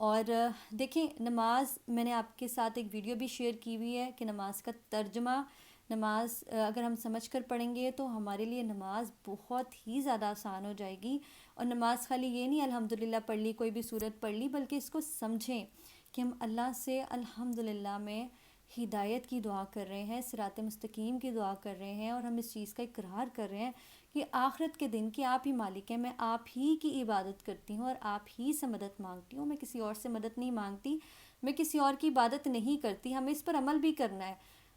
اور دیکھیں نماز، میں نے آپ کے ساتھ ایک ویڈیو بھی شیئر کی ہوئی ہے کہ نماز کا ترجمہ، نماز اگر ہم سمجھ کر پڑھیں گے تو ہمارے لیے نماز بہت ہی زیادہ آسان ہو جائے گی. اور نماز خالی یہ نہیں الحمدللہ پڑھ لی، کوئی بھی صورت پڑھ لی، بلکہ اس کو سمجھیں کہ ہم اللہ سے الحمدللہ میں ہدایت کی دعا کر رہے ہیں، صراط مستقیم کی دعا کر رہے ہیں، اور ہم اس چیز کا اقرار کر رہے ہیں کہ آخرت کے دن کی آپ ہی مالک ہیں، میں آپ ہی کی عبادت کرتی ہوں اور آپ ہی سے مدد مانگتی ہوں، میں کسی اور سے مدد نہیں مانگتی، میں کسی اور کی عبادت نہیں کرتی. ہمیں اس پر عمل بھی کرنا ہے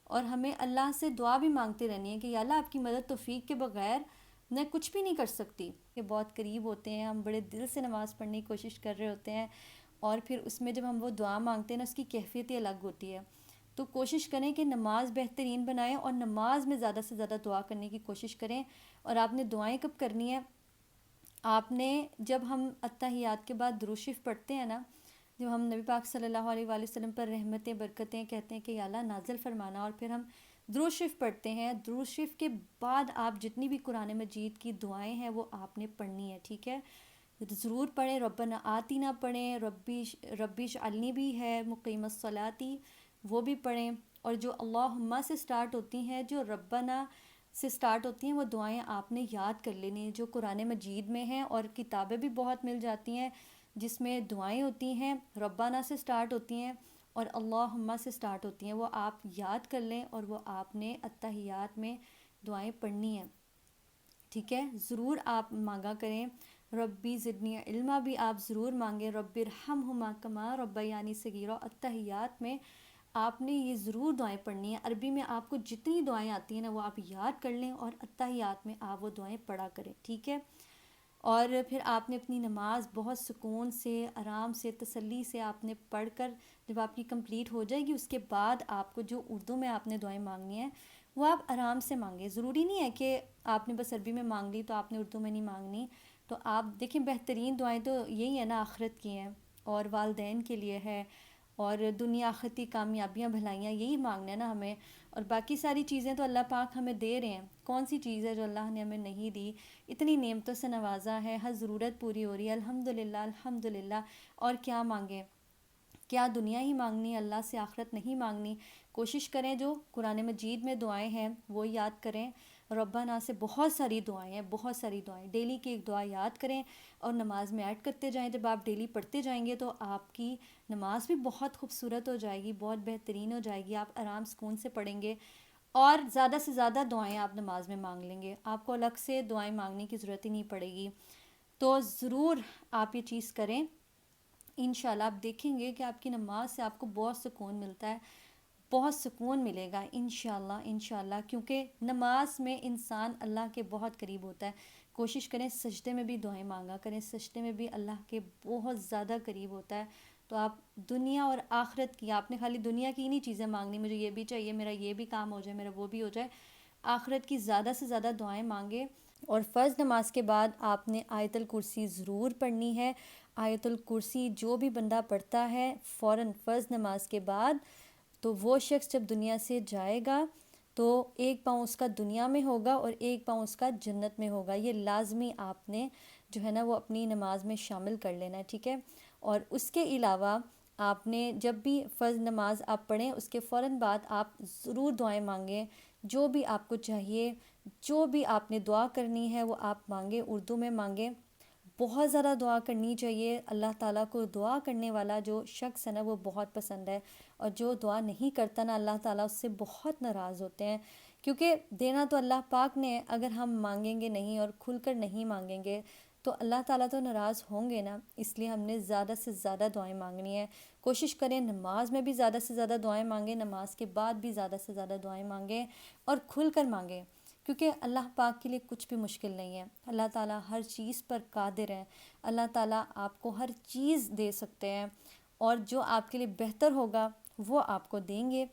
اور ہمیں اللہ سے دعا بھی مانگتے رہنی ہے کہ یا اللہ آپ کی مدد توفیق کے بغیر میں کچھ بھی نہیں کر سکتی. کہ بہت قریب ہوتے ہیں، ہم بڑے دل سے نماز پڑھنے کی کوشش کر رہے ہوتے ہیں، اور پھر اس میں جب ہم وہ دعا مانگتے ہیں نا، اس کی کیفیت ہی الگ ہوتی ہے. تو کوشش کریں کہ نماز بہترین بنائیں اور نماز میں زیادہ سے زیادہ دعا کرنے کی کوشش کریں. اور آپ نے دعائیں کب کرنی ہے؟ آپ نے جب ہم اتحیات کے بعد درود شریف پڑھتے ہیں نا، جب ہم نبی پاک صلی اللہ علیہ وآلہ وسلم پر رحمتیں برکتیں کہتے ہیں کہ یا اللہ نازل فرمانا، اور پھر ہم درود شریف پڑھتے ہیں، درود شریف کے بعد آپ جتنی بھی قرآن مجید کی دعائیں ہیں وہ آپ نے پڑھنی ہے. ٹھیک ہے، ضرور پڑھیں. ربنا آتینا پڑھیں، ربش علنی بھی ہے، مقیم الصلاتی وہ بھی پڑھیں. اور جو اللہم سے سٹارٹ ہوتی ہیں، جو ربنا سے سٹارٹ ہوتی ہیں، وہ دعائیں آپ نے یاد کر لینی ہیں جو قرآن مجید میں ہیں. اور کتابیں بھی بہت مل جاتی ہیں جس میں دعائیں ہوتی ہیں، ربنا سے سٹارٹ ہوتی ہیں اور اللہم سے سٹارٹ ہوتی ہیں، وہ آپ یاد کر لیں اور وہ آپ نے اتحیات میں دعائیں پڑھنی ہیں. ٹھیک ہے، ضرور آپ مانگا کریں. ربی زدنی علما بھی آپ ضرور مانگیں. رب ارحمہما کما ربیانی صغیرا، اتحیات میں آپ نے یہ ضرور دعائیں پڑھنی ہیں. عربی میں آپ کو جتنی دعائیں آتی ہیں نا وہ آپ یاد کر لیں اور اتحیات میں آپ وہ دعائیں پڑھا کریں. ٹھیک ہے، اور پھر آپ نے اپنی نماز بہت سکون سے، آرام سے، تسلی سے آپ نے پڑھ کر جب آپ کی کمپلیٹ ہو جائے گی، اس کے بعد آپ کو جو اردو میں آپ نے دعائیں مانگنی ہیں وہ آپ آرام سے مانگیں. ضروری نہیں ہے کہ آپ نے بس عربی میں مانگ لی تو آپ نے اردو میں نہیں مانگنی. تو آپ دیکھیں بہترین دعائیں تو یہی ہیں نا، آخرت کی ہیں اور والدین کے لیے ہے اور دنیا آخرتی کامیابیاں بھلائیاں، یہی مانگنا ہے نا ہمیں. اور باقی ساری چیزیں تو اللہ پاک ہمیں دے رہے ہیں. کون سی چیز ہے جو اللہ نے ہمیں نہیں دی؟ اتنی نعمتوں سے نوازا ہے، ہر ضرورت پوری ہو رہی ہے، الحمدللہ الحمدللہ. اور کیا مانگیں؟ کیا دنیا ہی مانگنی ہے، اللہ سے آخرت نہیں مانگنی؟ کوشش کریں جو قرآن مجید میں دعائیں ہیں وہ یاد کریں. ربنا سے بہت ساری دعائیں ہیں، بہت ساری دعائیں، ڈیلی کی ایک دعا یاد کریں اور نماز میں ایڈ کرتے جائیں. جب آپ ڈیلی پڑھتے جائیں گے تو آپ کی نماز بھی بہت خوبصورت ہو جائے گی، بہت بہترین ہو جائے گی. آپ آرام سکون سے پڑھیں گے اور زیادہ سے زیادہ دعائیں آپ نماز میں مانگ لیں گے. آپ کو الگ سے دعائیں مانگنے کی ضرورت ہی نہیں پڑے گی. تو ضرور آپ یہ چیز کریں. انشاءاللہ آپ دیکھیں گے کہ آپ کی نماز سے آپ کو بہت سکون ملتا ہے، بہت سکون ملے گا انشاءاللہ انشاءاللہ. کیونکہ نماز میں انسان اللہ کے بہت قریب ہوتا ہے. کوشش کریں سجدے میں بھی دعائیں مانگا کریں، سجدے میں بھی اللہ کے بہت زیادہ قریب ہوتا ہے. تو آپ دنیا اور آخرت کی، آپ نے خالی دنیا کی نہیں چیزیں مانگنی، مجھے یہ بھی چاہیے، میرا یہ بھی کام ہو جائے، میرا وہ بھی ہو جائے. آخرت کی زیادہ سے زیادہ دعائیں مانگے. اور فرض نماز کے بعد آپ نے آیت الکرسی ضرور پڑھنی ہے. آیت الکرسی جو بھی بندہ پڑھتا ہے فوراً فرض نماز کے بعد، تو وہ شخص جب دنیا سے جائے گا تو ایک پاؤں اس کا دنیا میں ہوگا اور ایک پاؤں اس کا جنت میں ہوگا. یہ لازمی آپ نے جو ہے نا وہ اپنی نماز میں شامل کر لینا ہے. ٹھیک ہے، اور اس کے علاوہ آپ نے جب بھی فرض نماز آپ پڑھیں اس کے فوراً بعد آپ ضرور دعائیں مانگیں. جو بھی آپ کو چاہیے، جو بھی آپ نے دعا کرنی ہے وہ آپ مانگیں، اردو میں مانگیں. بہت زیادہ دعا کرنی چاہیے. اللہ تعالیٰ کو دعا کرنے والا جو شخص ہے نا وہ بہت پسند ہے، اور جو دعا نہیں کرتا نا اللہ تعالیٰ اس سے بہت ناراض ہوتے ہیں. کیونکہ دینا تو اللہ پاک نے ہے، اگر ہم مانگیں گے نہیں اور کھل کر نہیں مانگیں گے تو اللہ تعالیٰ تو ناراض ہوں گے نا. اس لیے ہم نے زیادہ سے زیادہ دعائیں مانگنی ہیں. کوشش کریں نماز میں بھی زیادہ سے زیادہ دعائیں مانگیں، نماز کے بعد بھی زیادہ سے زیادہ دعائیں مانگیں اور کھل کر مانگیں. کیونکہ اللہ پاک کے لیے کچھ بھی مشکل نہیں ہے. اللہ تعالیٰ ہر چیز پر قادر ہے. اللہ تعالیٰ آپ کو ہر چیز دے سکتے ہیں، اور جو آپ کے لیے بہتر ہوگا وہ آپ کو دیں گے.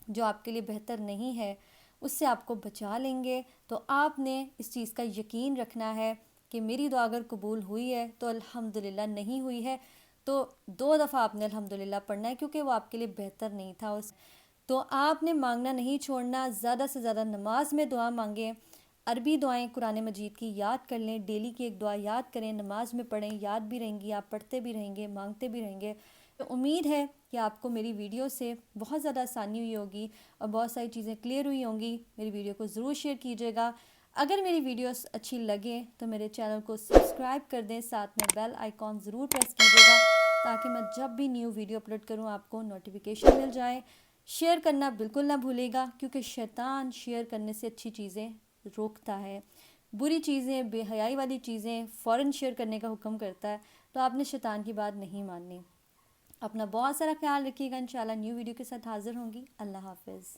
جو آپ کے لیے بہتر نہیں ہے اس سے آپ کو بچا لیں گے. تو آپ نے اس چیز کا یقین رکھنا ہے کہ میری دعا اگر قبول ہوئی ہے تو الحمدللہ، نہیں ہوئی ہے تو 2 دفعہ آپ نے الحمدللہ پڑھنا ہے، کیونکہ وہ آپ کے لیے بہتر نہیں تھا. تو آپ نے مانگنا نہیں چھوڑنا، زیادہ سے زیادہ نماز میں دعا مانگیں. عربی دعائیں قرآن مجید کی یاد کر لیں، ڈیلی کی ایک دعا یاد کریں، نماز میں پڑھیں، یاد بھی رہیں گی، آپ پڑھتے بھی رہیں گے، مانگتے بھی رہیں گے۔ تو امید ہے کہ آپ کو میری ویڈیو سے بہت زیادہ آسانی ہوئی ہوگی اور بہت ساری چیزیں کلیئر ہوئی ہوں گی۔ میری ویڈیو کو ضرور شیئر کیجیے گا۔ اگر میری ویڈیوز اچھی لگے تو میرے چینل کو سبسکرائب کر دیں، ساتھ میں بیل آئیکن ضرور پریس کیجیے گا تاکہ میں جب بھی نیو ویڈیو اپلوڈ کروں آپ کو نوٹیفیکیشن مل جائے۔ شیئر کرنا بالکل نہ بھولے گا، کیونکہ شیطان شیئر کرنے سے اچھی چیزیں روکتا ہے، بری چیزیں، بے حیائی والی چیزیں فوراً شیئر کرنے کا حکم کرتا ہے۔ تو آپ نے شیطان کی بات نہیں ماننی۔ اپنا بہت سارا خیال رکھیے گا، انشاءاللہ نیو ویڈیو کے ساتھ حاضر ہوں گی۔ اللہ حافظ۔